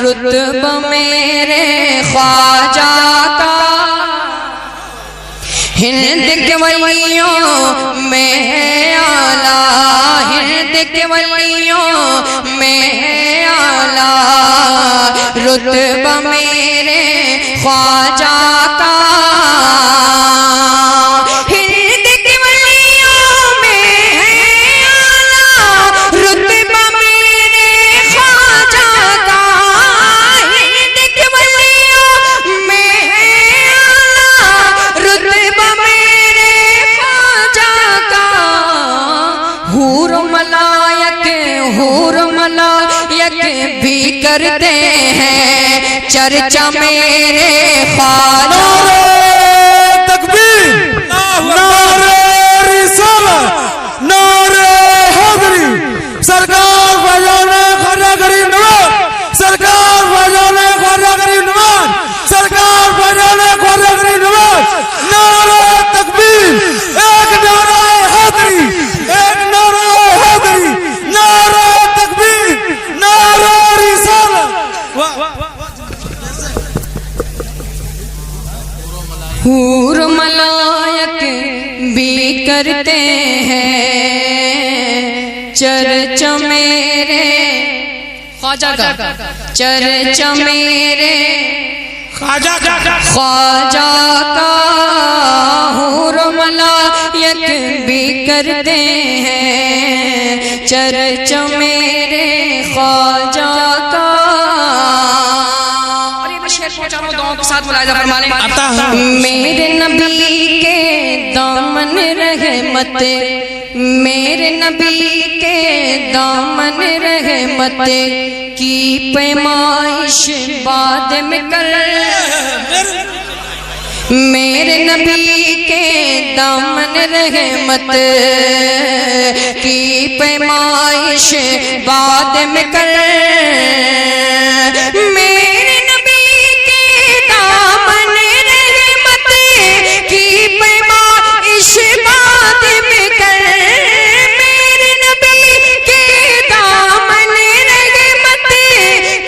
रुतबा मेरे ख्वाजा का, हिंद के वलियों में है आला, हिंद के वलियों में है आला, रुतबा मेरे ख्वाजा का, हिंद के वलियों में है आला, रुतबा मेरे ख्वाजा का, हिंद के वलियों में है आला, रुतबा मेरे ख्वाजा का, हूर मलायक भी करते हैं चर्चा मेरे ख्वाजा। तकबीर, नारे रिसालत, नारे हैदरी, सरकार ख्वाजा ख्वाजा गरीब नवाज, सरकार ख्वाजा ख्वाजा गरीब नवाज, सरकार ख्वाजा ख्वाजा गरीब नवाज, नारे तकबीर, एक नारा हैदरी, एक नारा हैदरी, नारा तकबीर, नारा रिसालत। हूर मलायक भी करते हैं चर्चा मेरे ख्वाजा का, चर्चा मेरे ख्वाजा का, हूर मलायक भी करते हैं चर्चा मेरे ख्वाजा का। और ये मैं शेर पहुंचा रहा हूं, दुआओं के साथ मुलाहिजा फरमा लें। मेरे नबी के दामन रहमत, मेरे नबी के दामन रहमत की पैमाइश बाद में कर, मेरे नबी के दामन रहमत की पैमाइश बाद में कर, मेरे नबी के दामन रहमत की पैमाइश बाद में कर, मेरे नबी के दामन रहमत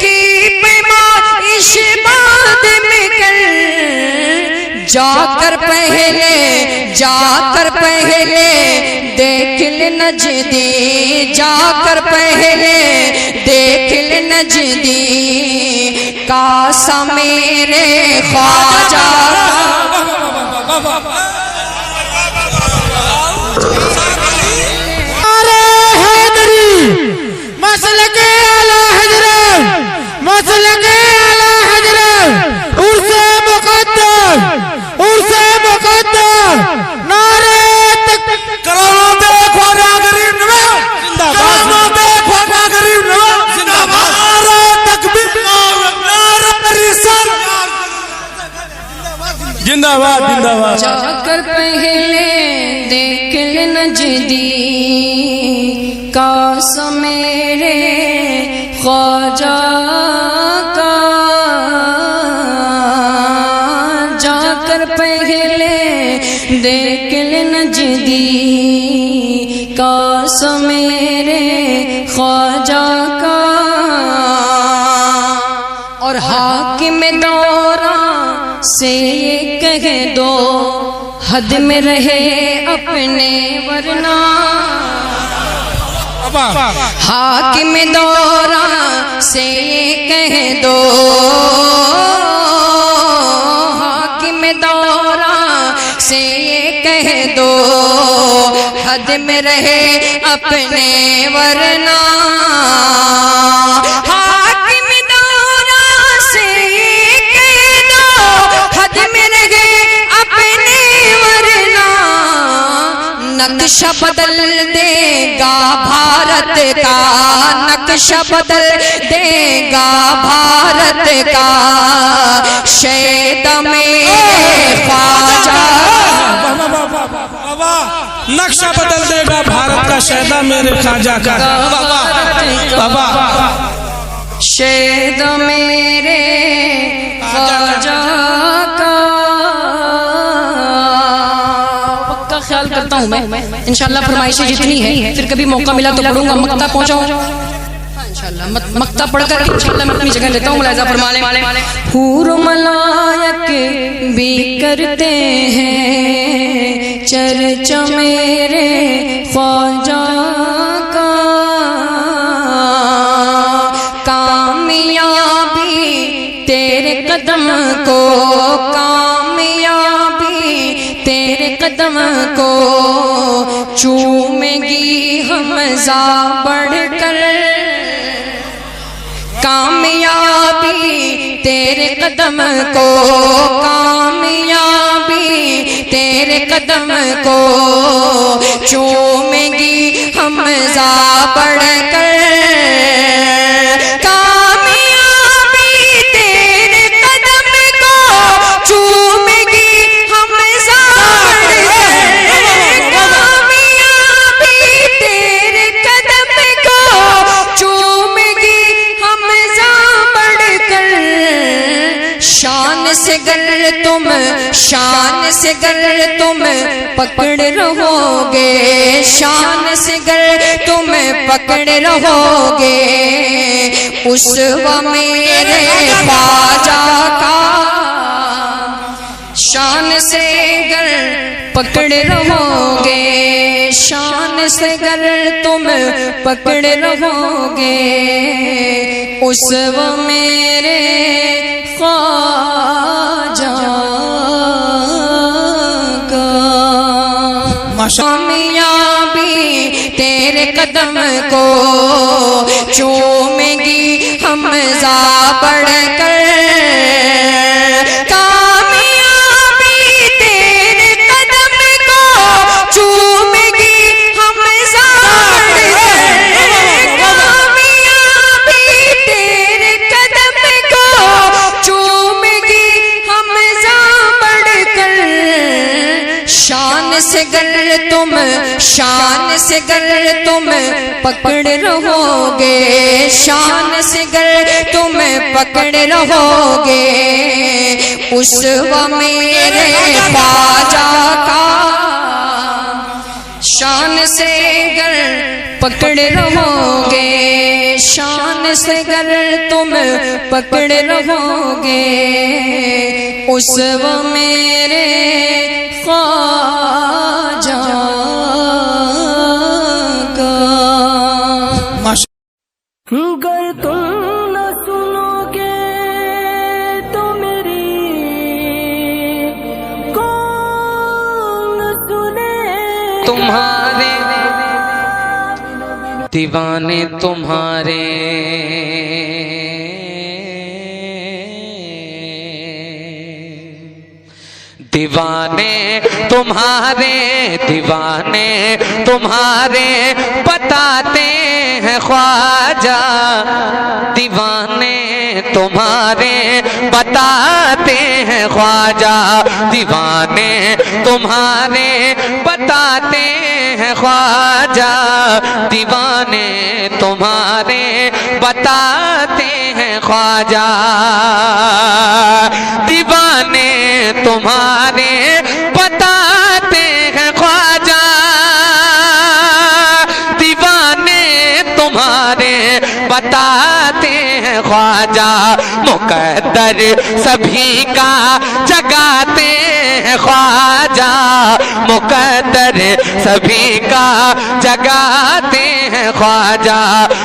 की पैमाइश बाद में कर, जाकर पहले देख ले नजदी, जाकर पहले देख ले नजदी, कासा मेरे ख्वाजा। नारे हैदरी, मसलके आला हजरत, मसलके आला हजरत, उर्से मुक़द्दस, उर्से मुक़द्दस, नारे करोड़ों दे ख्वाजा गरीब नवाज, करोड़ों दे ख्वाजा गरीब नवाज, नारे तकबीर, नारे रिसालत, जिंदाबाद जिंदाबाद। जाकर पहले देख ले नजदी, कासा मेरे ख्वाजा का, जाकर पहले देख ले नजदी, कासा मेरे ख्वाजा का। और हाकिम दौरा से ये कह दो, हद में रहे अपने वरना, हाकिम दौरा से ये कह दो, हाकिम दौरा से ये कह दो, हद में रहे अपने वरना, हाकिम दौरा से ये कह दो, हद में रहे अपने वरना, नक्शा बदल देगा भारत का, नक्शा बदल देगा भारत का शैदा मेरे ख्वाजा। नक्शा बदल देगा भारत का शैदा मेरे ख्वाजा का। बाबा शैदा मेरे ख्वाजा का। पक्का ख्याल करता हूँ मैं, इंशाल्लाह फरमाइशें जितनी है फिर कभी मौका मिला तो पढ़ूंगा, मक्ता पहुंचाऊं इंशाल्लाह। मक्ता पढ़कर इंशाल्लाह मैं अपनी जगह लेता हूँ। मुलाहिजा फरमा लें, हूर मलायक भी करते हैं चर्चा मेरे ख्वाजा का। कामयाबी तेरे कदम को, कामयाबी तेरे कदम को चूमेगी हमजा बढ़कर। कामयाबी तेरे कदम को, कामयाबी तेरे कदम को चूमेगी हमजा बढ़कर। कामयाबी तेरे कदम को चूमेगी हमजा बढ़कर। कामयाबी तेरे कदम को चूमेगी हमजा बढ़कर। शान से गर तुम, शान से गर तुम पकड़ रहोगे, शान से गर तुम पकड़ रहोगे उस व मेरे ख्वाजा का। शान से गर पकड़ रहोगे, शान से गर तुम पकड़ रहोगे उस व मेरे ख्वाजा का। कामयाबी तेरे कदम को चूमेगी हमजा बढ़कर। कामयाबी तेरे कदम को चूमेगी हमजा बढ़कर। कामयाबी तेरे कदम को चूमेगी हमजा बढ़कर। शान से गर तुम, शान से गर तुम पकड़ रहोगे, शान से गर तुम पकड़ रहोगे उस व मेरे ख्वाजा का। शान से गर पकड़ रहोगे, शान से गर तुम पकड़ रहोगे उस व मेरे ख्वाजा का। गर तुम न सुनोगे तो मेरी कौन सुने। तुम्हारे दीवाने तुम्हारे दीवाने तुम्हारे, दीवाने तुम्हारे बताते हैं ख्वाजा। दीवाने तुम्हारे बताते हैं ख्वाजा। दीवाने तुम्हारे बताते हैं ख्वाजा। दीवाने तुम्हारे बताते हैं ख्वाजा। दीवाने तुम्हारे बताते हैं ख्वाजा। दीवाने तुम्हारे बताते हैं ख्वाजा। मुकद्दर सभी का जगाते हैं ख्वाजा। मुकद्दर सभी का जगाते हैं ख्वाजा।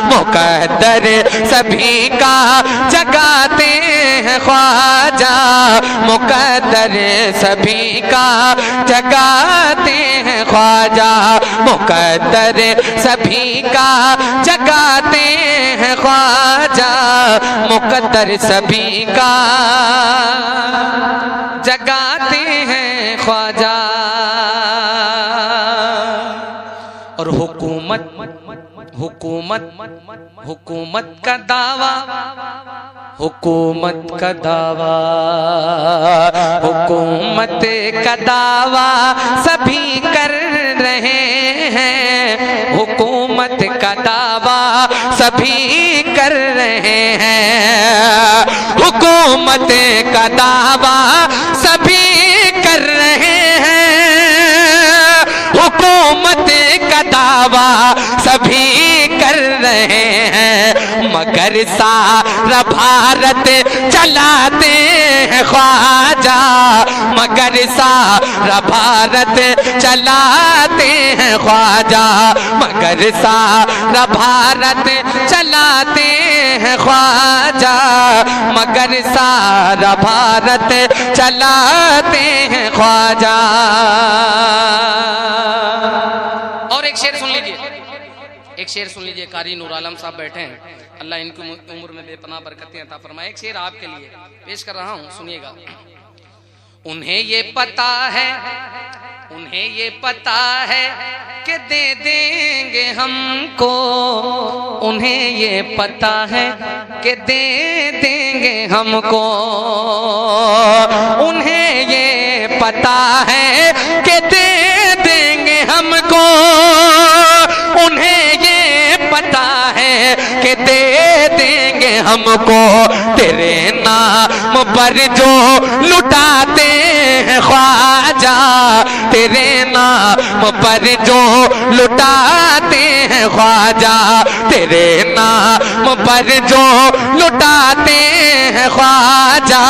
मुकद्दर सभी का जगाते हैं ख्वाजा। मुकद्दर सभी का जगाते हैं ख्वाजा। मुकद्दर सभी का जगाते हैं ख्वाजा। मुकद्दर सभी का जगाते हैं ख्वाजा। और हुकूमत हुकूमत का दावा, हुकूमत का दावा, हुकूमत का दावा सभी कर रहे हैं, हुकूमत का दावा सभी कर रहे हैं, हुकूमत का दावा सभी कर रहे हैं, हुकूमत का दावा सभी कर रहे हैं, मगर सारा भारत चलाते हैं ख्वाजा, मगर सारा भारत चलाते हैं ख्वाजा, मगर सारा भारत चलाते हैं ख्वाजा, मगर सारा भारत चलाते हैं ख्वाजा। और एक शेर सुन लीजिए, एक शेर सुन लीजिए। कारी नूर आलम साहब बैठे हैं, अल्लाह इनकी उम्र में बेपनाह बरकतें अता फरमाए। एक शेर आपके लिए पेश कर रहा हूं, सुनिएगा। उन्हें ये पता है, उन्हें ये पता है कि दे देंगे हमको, उन्हें ये पता है कि दे देंगे हमको, उन्हें ये पता है कि दे देंगे हमको, उन्हें ये पता है कि दे देंगे हमको, तेरे नाम पर जो लुटाते हैं ख्वाजा, तेरे नाम पर जो लुटाते हैं ख्वाजा, तेरे नाम पर जो लुटाते हैं ख्वाजा,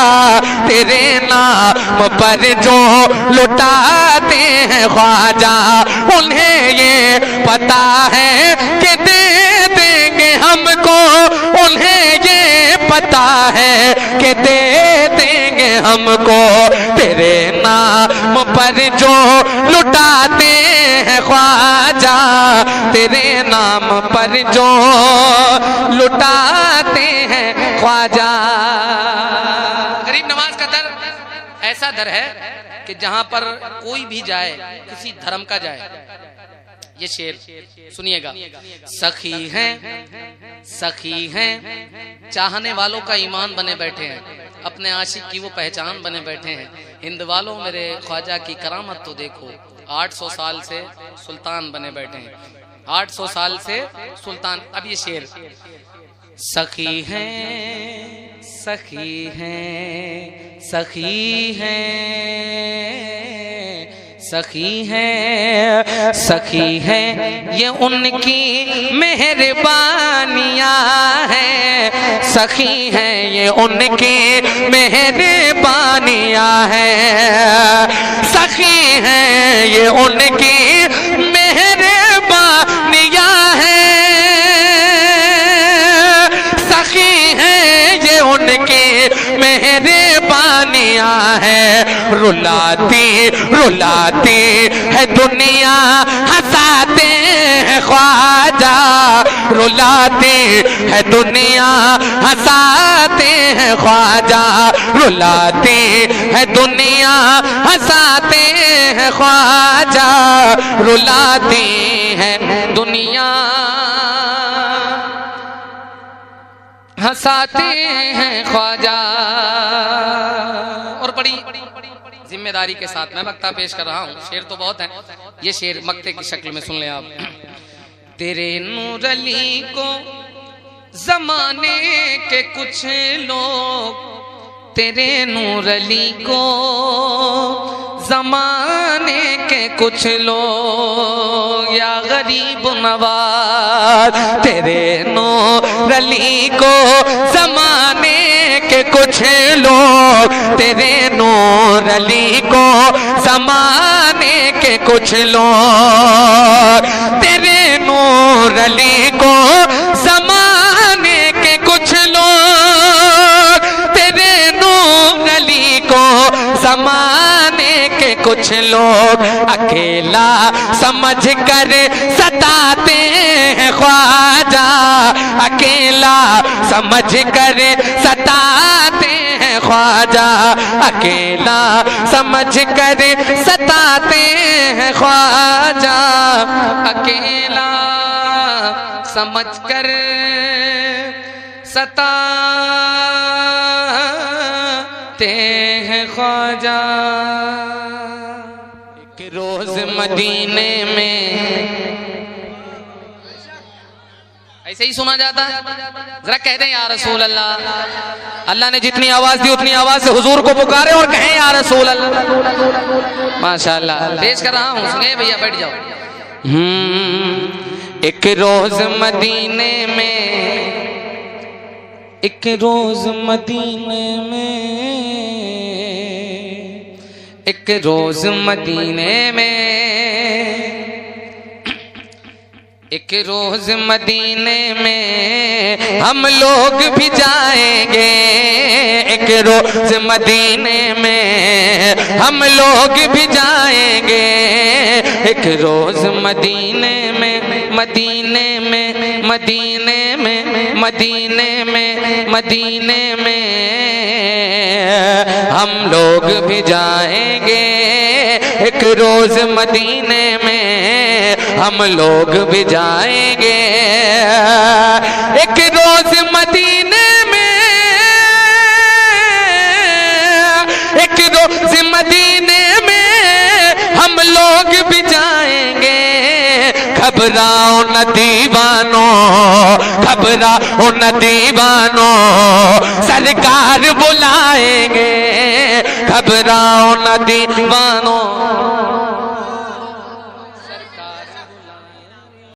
तेरे नाम पर जो लुटाते हैं ख्वाजा, उन्हें ये पता है कि दे देंगे हमको, उन्हें ये पता है कि दे देंगे हमको, तेरे नाम पर जो लुटाते हैं ख्वाजा, तेरे नाम पर जो लुटाते हैं ख्वाजा। गरीब नवाज का दर ऐसा दर है कि जहां पर कोई भी जाए, किसी धर्म का जाए, ये शेर सुनिएगा। सखी हैं, सखी हैं, चाहने वालों का ईमान बने बैठे हैं, अपने आशिक की वो पहचान बने बैठे हैं। हिंद वालों मेरे ख्वाजा की करामत तो देखो, 800 साल से सुल्तान बने बैठे हैं, 800 साल से सुल्तान। अब ये शेर, सखी हैं, सखी हैं, सखी हैं, सखी है, सखी है, ये उनकी मेहरबानियाँ हैं, सखी है, ये उनकी मेहरबानियाँ हैं, सखी है, ये उनकी मेहरबानियाँ हैं, सखी है, ये उनकी मेहरबानियाँ हैं। रुलाती रुलाती है दुनिया, हंसाते हैं ख्वाजा, रुलाती है दुनिया, हंसाते हैं ख्वाजा, रुलाती है दुनिया, हंसाते हैं ख्वाजा, रुलाती है दुनिया, हंसाते हैं ख्वाजा। और बड़ी जिम्मेदारी के साथ मैं मक्ता पेश कर रहा हूँ, शेर तो बहुत है, ये शेर मक्ते की शक्ल में सुन लें आप। तेरे नूर अली को जमाने के कुछ लोग, तेरे नूर अली को जमाने के कुछ लोग, या गरीब नवाज, तेरे नूर अली को जमाने के कुछ लोग, तेरे नूर अली को जमाने के कुछ लोग, तेरे नूर अली को जमाने के कुछ लोग, तेरे नूर अली को जमाने के कुछ लोग, अकेला समझ कर सताते हैं ख्वाजा, अकेला समझ कर सताते हैं ख्वाजा, अकेला समझ कर सताते हैं ख्वाजा, अकेला समझकर सताते हैं ख्वाजा। एक रोज मदीने में ऐसे ही सुना जाता है। जरा कह दें या रसूल अल्लाह। अल्लाह ने जितनी आवाज दी उतनी आवाज से हुजूर को पुकारे और कहें या रसूल अल्लाह। माशाअल्लाह पेश कर रहा हूं, सुनिए भैया, बैठ जाओ। एक रोज मदीने में, एक रोज मदीने में, एक रोज मदीने में, एक रोज मदीने में हम लोग भी जाएंगे। एक रोज मदीने में हम लोग भी जाएंगे। एक रोज मदीने में, मदीने में, मदीने में, मदीने में, मदीने में हम लोग भी जाएंगे। एक रोज मदीने में हम लोग भी जाएंगे। एक रोज मदीने में, एक रोज मदीने में हम लोग भी जाएंगे। घबराओ न दीवानो, घबराओ न दीवानो, सरकार बुलाएंगे। घबराओ न दीवानो।